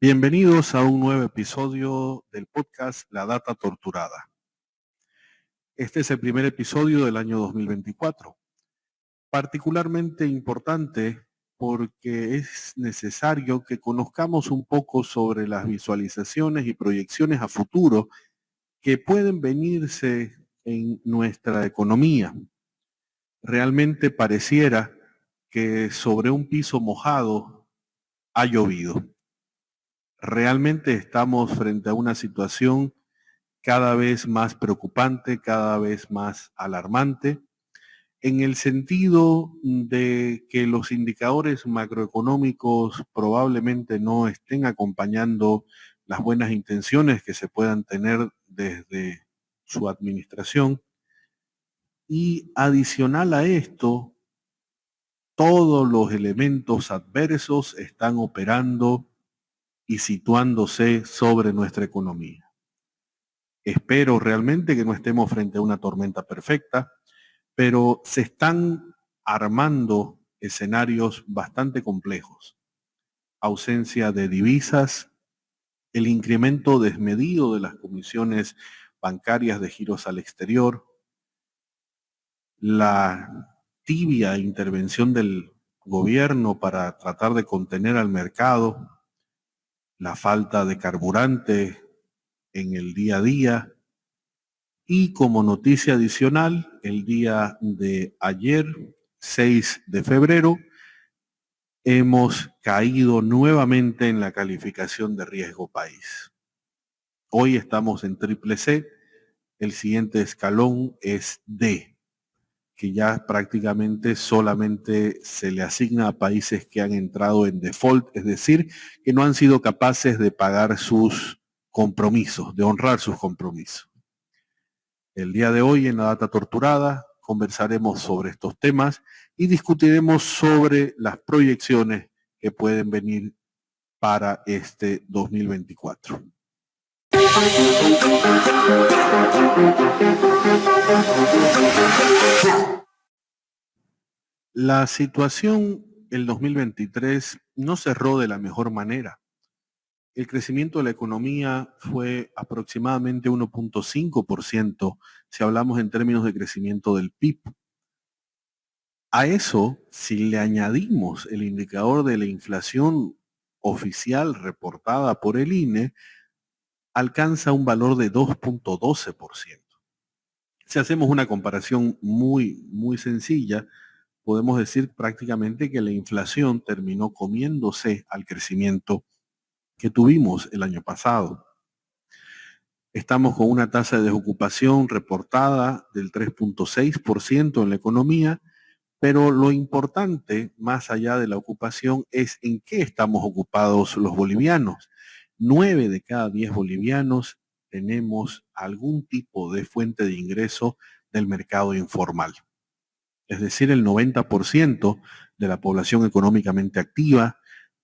Bienvenidos a un nuevo episodio del podcast La Data Torturada. Este es el primer episodio del año 2024, particularmente importante porque es necesario que conozcamos un poco sobre las visualizaciones y proyecciones a futuro que pueden venirse en nuestra economía. Realmente pareciera que sobre un piso mojado ha llovido. Realmente estamos frente a una situación cada vez más preocupante, cada vez más alarmante, en el sentido de que los indicadores macroeconómicos probablemente no estén acompañando las buenas intenciones que se puedan tener desde su administración. Y adicional a esto, todos los elementos adversos están operando y situándose sobre nuestra economía. Espero realmente que no estemos frente a una tormenta perfecta, pero se están armando escenarios bastante complejos. Ausencia de divisas, el incremento desmedido de las comisiones bancarias de giros al exterior, la tibia intervención del gobierno para tratar de contener al mercado, la falta de carburante en el día a día. Y como noticia adicional, el día de ayer, 6 de febrero, hemos caído nuevamente en la calificación de riesgo país. Hoy estamos en triple C, el siguiente escalón es D, que ya prácticamente solamente se le asigna a países que han entrado en default, es decir, que no han sido capaces de pagar sus compromisos, de honrar sus compromisos. El día de hoy en la Data Torturada conversaremos sobre estos temas y discutiremos sobre las proyecciones que pueden venir para este 2024. La situación el 2023 no cerró de la mejor manera. El crecimiento de la economía fue aproximadamente 1.5% si hablamos en términos de crecimiento del PIB. A eso, si le añadimos el indicador de la inflación oficial reportada por el INE, alcanza un valor de 2.12%. Si hacemos una comparación muy sencilla, podemos decir prácticamente que la inflación terminó comiéndose al crecimiento que tuvimos el año pasado. Estamos con una tasa de desocupación reportada del 3.6% en la economía, pero lo importante, más allá de la ocupación, es en qué estamos ocupados los bolivianos. 9 de cada 10 bolivianos tenemos algún tipo de fuente de ingreso del mercado informal. Es decir, el 90% de la población económicamente activa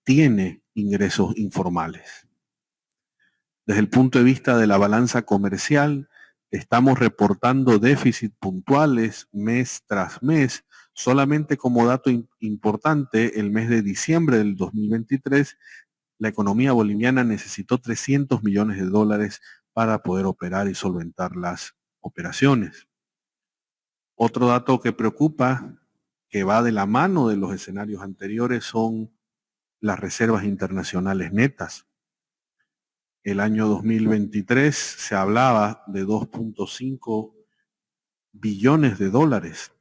tiene ingresos informales. Desde el punto de vista de la balanza comercial, estamos reportando déficits puntuales mes tras mes. Solamente como dato importante, el mes de diciembre del 2023, la economía boliviana necesitó 300 millones de dólares para poder operar y solventar las operaciones. Otro dato que preocupa, que va de la mano de los escenarios anteriores, son las reservas internacionales netas. El año 2023 se hablaba de 2.5 billones de dólares.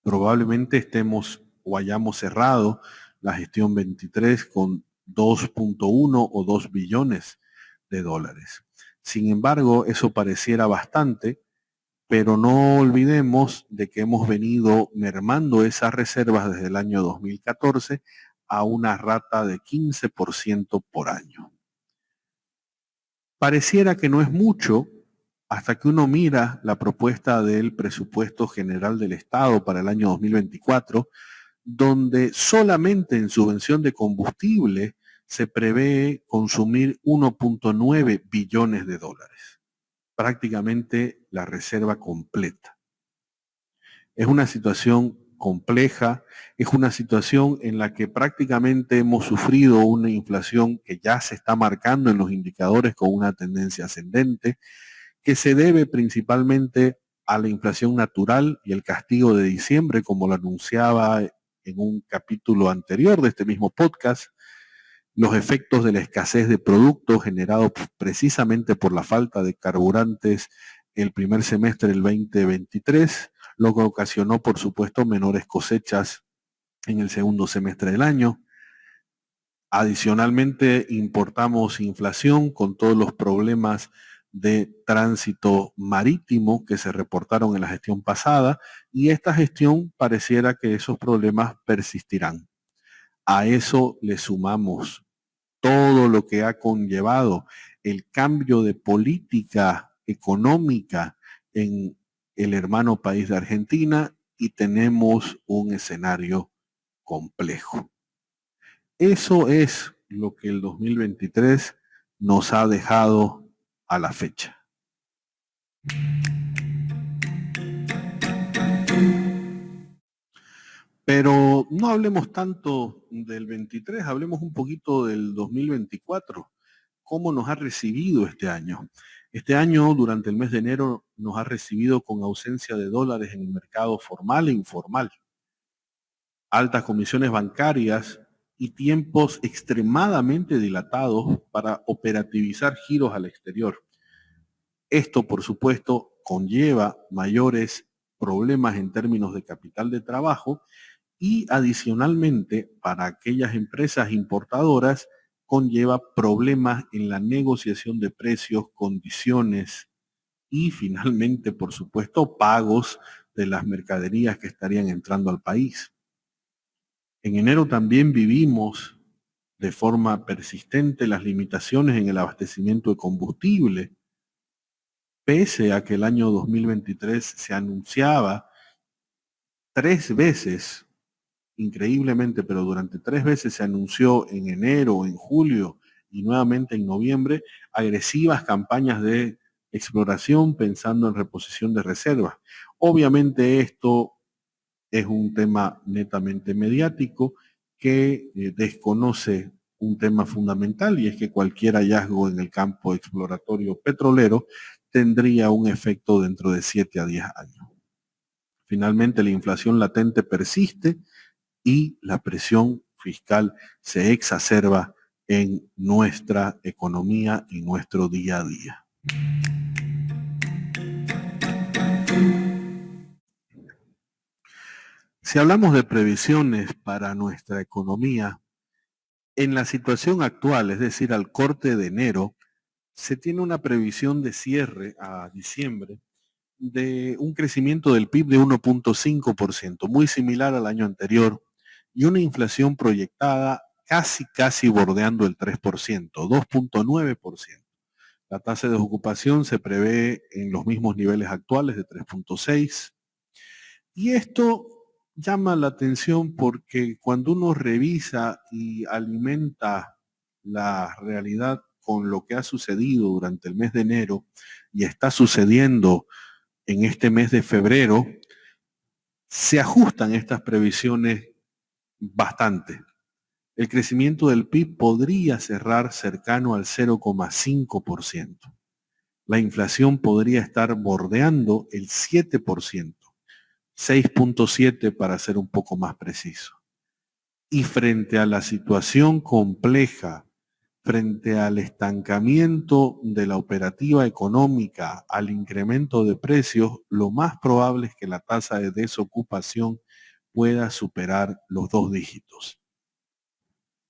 Probablemente estemos o hayamos cerrado la gestión 23 con 2.1 o 2 billones de dólares. Sin embargo, eso pareciera bastante, pero no olvidemos de que hemos venido mermando esas reservas desde el año 2014 a una rata de 15% por año. Pareciera que no es mucho hasta que uno mira la propuesta del presupuesto general del Estado para el año 2024, donde solamente en subvención de combustible se prevé consumir 1.9 billones de dólares, prácticamente la reserva completa. Es una situación compleja, es una situación en la que prácticamente hemos sufrido una inflación que ya se está marcando en los indicadores con una tendencia ascendente, que se debe principalmente a la inflación natural y el castigo de diciembre, como lo anunciaba en un capítulo anterior de este mismo podcast, los efectos de la escasez de productos generados precisamente por la falta de carburantes el primer semestre del 2023, lo que ocasionó, por supuesto, menores cosechas en el segundo semestre del año. Adicionalmente, importamos inflación con todos los problemas de tránsito marítimo que se reportaron en la gestión pasada, y esta gestión pareciera que esos problemas persistirán. A eso le sumamos todo lo que ha conllevado el cambio de política económica en el hermano país de Argentina, y tenemos un escenario complejo. Eso es lo que el 2023 nos ha dejado a la fecha. Pero no hablemos tanto del 23, hablemos un poquito del 2024. ¿Cómo nos ha recibido este año? Este año, durante el mes de enero, nos ha recibido con ausencia de dólares en el mercado formal e informal, altas comisiones bancarias y tiempos extremadamente dilatados para operativizar giros al exterior. Esto, por supuesto, conlleva mayores problemas en términos de capital de trabajo, y adicionalmente, para aquellas empresas importadoras, conlleva problemas en la negociación de precios, condiciones y finalmente, por supuesto, pagos de las mercaderías que estarían entrando al país. En enero también vivimos de forma persistente las limitaciones en el abastecimiento de combustible, pese a que el año 2023 se anunciaba 3 veces, increíblemente, pero durante 3 veces se anunció en enero, en julio y nuevamente en noviembre, agresivas campañas de exploración pensando en reposición de reservas. Obviamente esto es un tema netamente mediático que desconoce un tema fundamental, y es que cualquier hallazgo en el campo exploratorio petrolero tendría un efecto dentro de 7 a 10 años. Finalmente, la inflación latente persiste y la presión fiscal se exacerba en nuestra economía, en nuestro día a día. Si hablamos de previsiones para nuestra economía, en la situación actual, es decir, al corte de enero, se tiene una previsión de cierre a diciembre de un crecimiento del PIB de 1.5%, muy similar al año anterior, y una inflación proyectada casi bordeando el 3%, 2.9%. La tasa de ocupación se prevé en los mismos niveles actuales de 3.6%. Y esto llama la atención porque cuando uno revisa y alimenta la realidad con lo que ha sucedido durante el mes de enero y está sucediendo en este mes de febrero, se ajustan estas previsiones bastante. El crecimiento del PIB podría cerrar cercano al 0,5%. La inflación podría estar bordeando el 7%, 6.7 para ser un poco más preciso. Y frente a la situación compleja, frente al estancamiento de la operativa económica, al incremento de precios, lo más probable es que la tasa de desocupación pueda superar los 2 dígitos.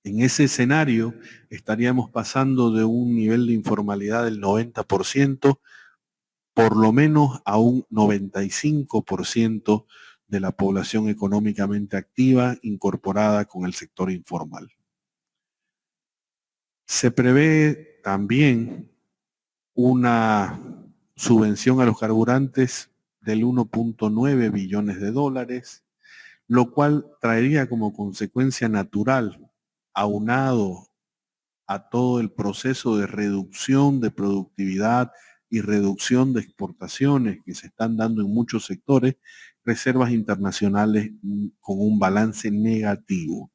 En ese escenario estaríamos pasando de un nivel de informalidad del 90%, por lo menos a un 95% de la población económicamente activa incorporada con el sector informal. Se prevé también una subvención a los carburantes del 1.9 billones de dólares, lo cual traería como consecuencia natural, aunado a todo el proceso de reducción de productividad y reducción de exportaciones que se están dando en muchos sectores, reservas internacionales con un balance negativo.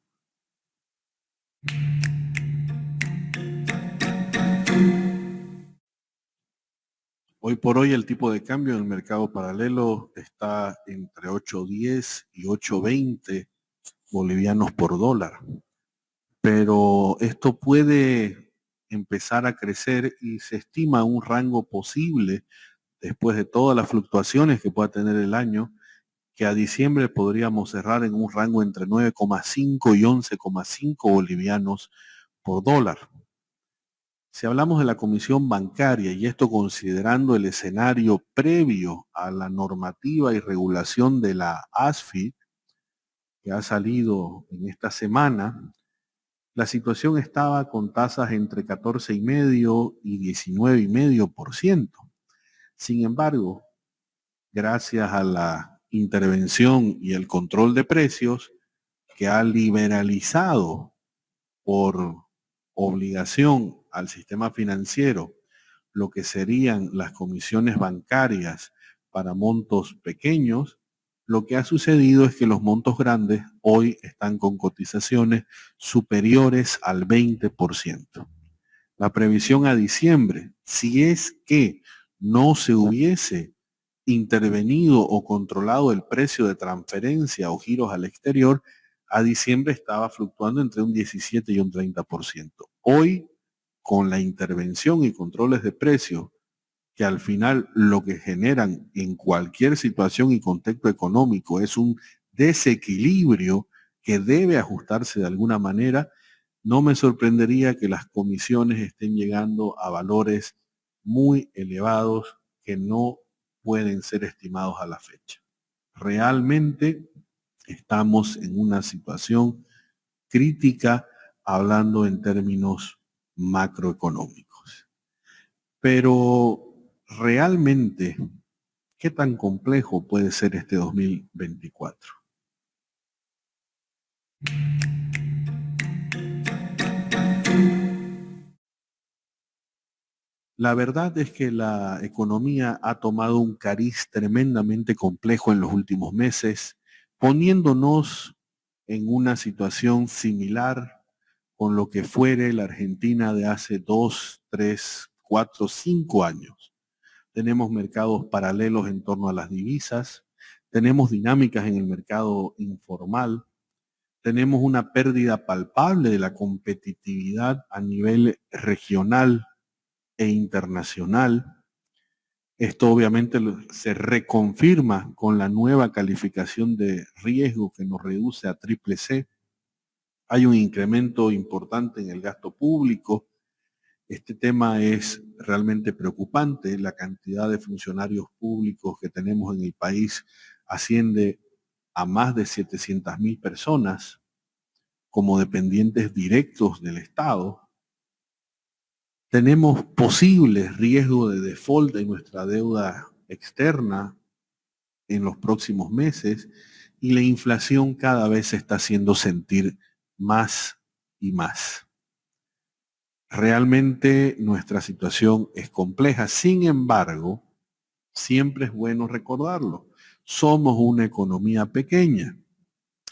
Hoy por hoy el tipo de cambio en el mercado paralelo está entre 8.10 y 8.20 bolivianos por dólar. Pero esto puede empezar a crecer y se estima un rango posible, después de todas las fluctuaciones que pueda tener el año, que a diciembre podríamos cerrar en un rango entre 9,5 y 11,5 bolivianos por dólar. Si hablamos de la Comisión Bancaria, y esto considerando el escenario previo a la normativa y regulación de la ASFI, que ha salido en esta semana, la situación estaba con tasas entre 14,5 y 19,5%. Sin embargo, gracias a la intervención y el control de precios que ha liberalizado por obligación al sistema financiero lo que serían las comisiones bancarias para montos pequeños, lo que ha sucedido es que los montos grandes hoy están con cotizaciones superiores al 20%. La previsión a diciembre, si es que no se hubiese intervenido o controlado el precio de transferencia o giros al exterior, a diciembre estaba fluctuando entre un 17 y un 30%. Hoy, con la intervención y controles de precios, que al final lo que generan en cualquier situación y contexto económico es un desequilibrio que debe ajustarse de alguna manera, no me sorprendería que las comisiones estén llegando a valores muy elevados que no pueden ser estimados a la fecha. Realmente estamos en una situación crítica hablando en términos macroeconómicos. Pero realmente, ¿qué tan complejo puede ser este 2024? La verdad es que la economía ha tomado un cariz tremendamente complejo en los últimos meses, poniéndonos en una situación similar con lo que fuere la Argentina de hace 2, 3, 4, 5 años. Tenemos mercados paralelos en torno a las divisas, tenemos dinámicas en el mercado informal, tenemos una pérdida palpable de la competitividad a nivel regional e internacional. Esto obviamente se reconfirma con la nueva calificación de riesgo que nos reduce a triple C. Hay un incremento importante en el gasto público. Este tema es realmente preocupante. La cantidad de funcionarios públicos que tenemos en el país asciende a más de 700,000 personas como dependientes directos del Estado. Tenemos posibles riesgos de default de nuestra deuda externa en los próximos meses y la inflación cada vez se está haciendo sentir más y más. Realmente nuestra situación es compleja. Sin embargo, siempre es bueno recordarlo. Somos una economía pequeña,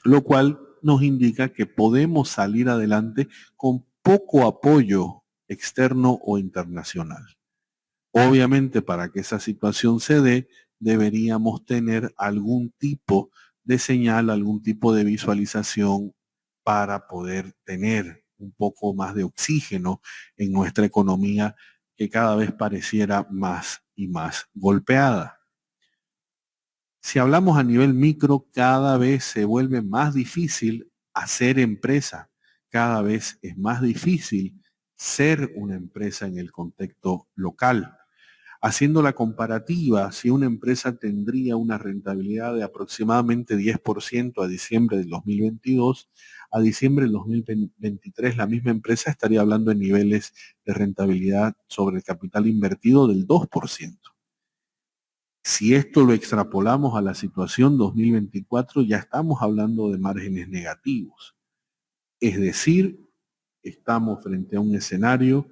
lo cual nos indica que podemos salir adelante con poco apoyo externo o internacional. Obviamente, para que esa situación se dé, deberíamos tener algún tipo de señal, algún tipo de visualización para poder tener un poco más de oxígeno en nuestra economía que cada vez pareciera más y más golpeada. Si hablamos a nivel micro, cada vez se vuelve más difícil hacer empresa, cada vez es más difícil ser una empresa en el contexto local. Haciendo la comparativa, si una empresa tendría una rentabilidad de aproximadamente 10% a diciembre del 2022, a diciembre del 2023 la misma empresa estaría hablando de niveles de rentabilidad sobre el capital invertido del 2%. Si esto lo extrapolamos a la situación 2024, ya estamos hablando de márgenes negativos. Es decir, estamos frente a un escenario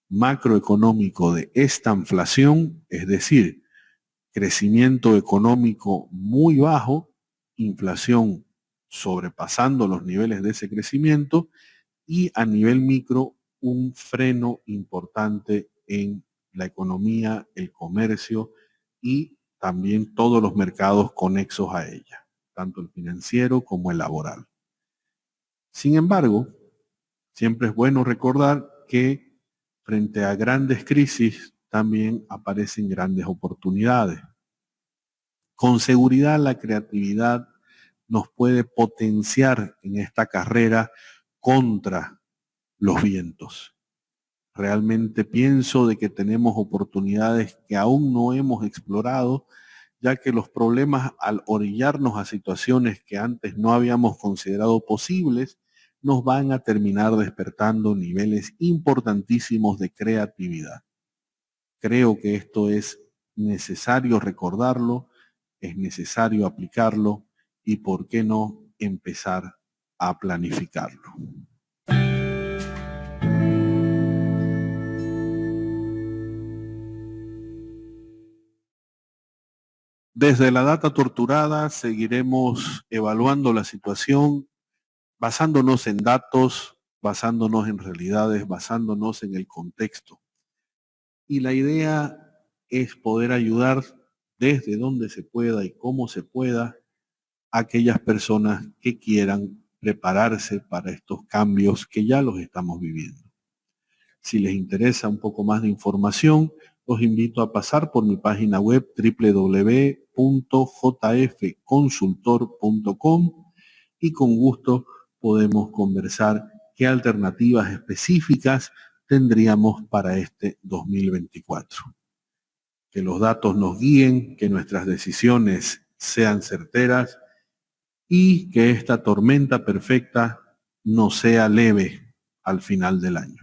macroeconómico de estanflación, es decir, crecimiento económico muy bajo, inflación sobrepasando los niveles de ese crecimiento y a nivel micro un freno importante en la economía, el comercio y también todos los mercados conexos a ella, tanto el financiero como el laboral. Sin embargo, siempre es bueno recordar que frente a grandes crisis también aparecen grandes oportunidades. Con seguridad la creatividad nos puede potenciar en esta carrera contra los vientos. Realmente pienso de que tenemos oportunidades que aún no hemos explorado, ya que los problemas al orillarnos a situaciones que antes no habíamos considerado posibles, nos van a terminar despertando niveles importantísimos de creatividad. Creo que esto es necesario recordarlo, es necesario aplicarlo y, ¿por qué no, empezar a planificarlo? Desde la data torturada seguiremos evaluando la situación, basándonos en datos, basándonos en realidades, basándonos en el contexto. Y la idea es poder ayudar desde donde se pueda y cómo se pueda a aquellas personas que quieran prepararse para estos cambios que ya los estamos viviendo. Si les interesa un poco más de información, los invito a pasar por mi página web www.jfconsultor.com y con gusto podemos conversar qué alternativas específicas tendríamos para este 2024. Que los datos nos guíen, que nuestras decisiones sean certeras y que esta tormenta perfecta no sea leve al final del año.